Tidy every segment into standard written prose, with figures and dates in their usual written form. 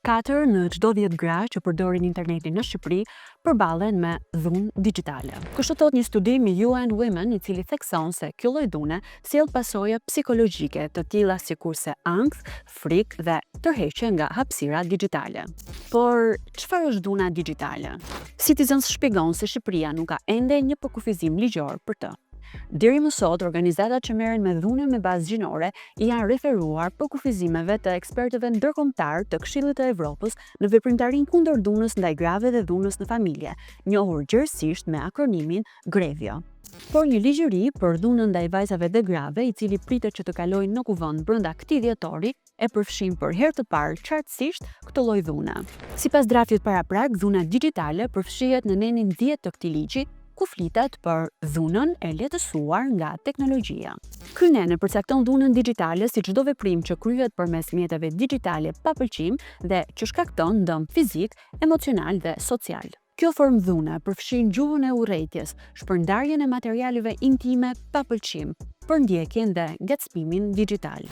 4 në çdo 10 gra që përdorin internetin në Shqipëri përballen me dhunë digjitale. Kështu thot një studim i UN Women, i cili thekson se kjo lloj dhune sjell pasoja psikologjike të tilla sikurse ankth, frikë dhe tërheqje nga hapësira digjitale. Por çfarë është dhuna digjitale? Citizens shpjegon se Shqipëria nuk ka ende një përkufizim ligjor për të. Deri më sot, organizatat që merren me dhune me bazë gjinore janë referuar për kufizimeve të ekspertëve ndërkombëtar të Këshillit të Evropës në veprimtarinë kundër dhunës ndaj grave dhe dhunës në familje, njohur gjerësisht me akronimin GREVIO. Por një ligj i ri për dhunën ndaj vajzave dhe grave, i cili pritet që të kalojë në kuvend brenda këtij dhjetori, e përfshin për herë të parë qartësisht këtë lloj dhune. Sipas draftit paraprak, dhuna digjitale përfshihet në nenin 10 të këtij ligji, ku flitet për dhunën e lehtësuar nga teknologjia. Ky nen e përcakton dhunën digjitale si çdo veprim që kryhet përmes mjeteve digjitale pa pëlqim dhe që shkakton dëm fizik, emocional dhe social. Kjo formë dhune përfshin gjuhën e urrëties, shpërndarjen e materialeve intime pa pëlqim, përndjekjen dhe ngacmimin digjital.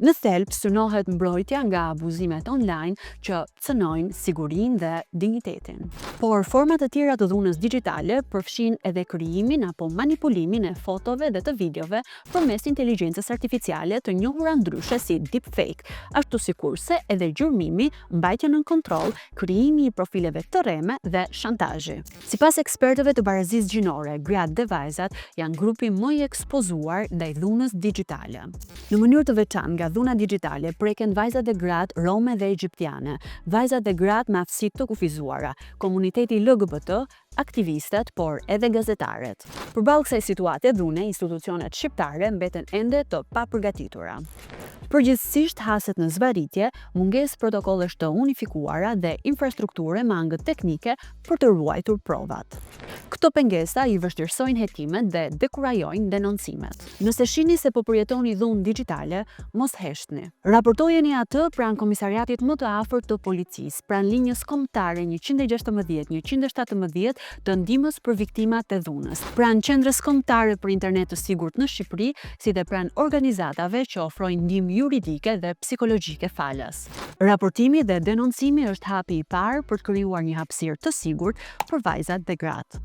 Në thelb synohet mbrojtja nga abuzimet online që cënojnë sigurinë dhe dinjitetin. Por forma të tjera të dhunës digjitale përfshin edhe krijimin apo manipulimin e fotove dhe të videove përmes inteligjencës artificiale të njohura ndryshe si deepfake, ashtu sikurse edhe gjurmimi, mbajtja nën kontroll, krijimi i profileve të rreme dhe shantazhi. Sipas ekspertëve të barazisë gjinore, gratë dhe vajzat janë grupi më i ekspozuar ndaj dhunës digjitale. Në mënyrë të veçantë nga dhuna digjitale preken vajzat dhe gratë rome dhe egjiptiane, vajzat dhe gratë me aftësi të kufizuara, komuniteti LGBT, aktivistët, por edhe gazetarët. Përballë kësaj situate dhune, institucionet shqiptare mbeten ende të papërgatitura. Përgjithsisht haset në zvarritje, mungesë protokollesh të unifikuara dhe infrastrukture me angët teknike për të ruajtur provat. Këto pengesa i vështirësojnë hetimet dhe dekurajojnë denoncimet. Nëse shihni se po përjetoni dhunë digjitale, mos heshtni. Raportojeni atë pranë komisariatit më të afërt të policisë, pranë linjës kombëtare 116-117 të ndihmës për viktimat e dhunës, pranë qendrës kombëtare për internet të sigurt në Shqipëri, si dhe pranë organizatave që ofrojnë ndihmë juridike dhe psikologjike falas. Raportimi dhe denoncimi është hapi i parë për të krijuar një hapësirë të sigurt për vajzat dhe gratë.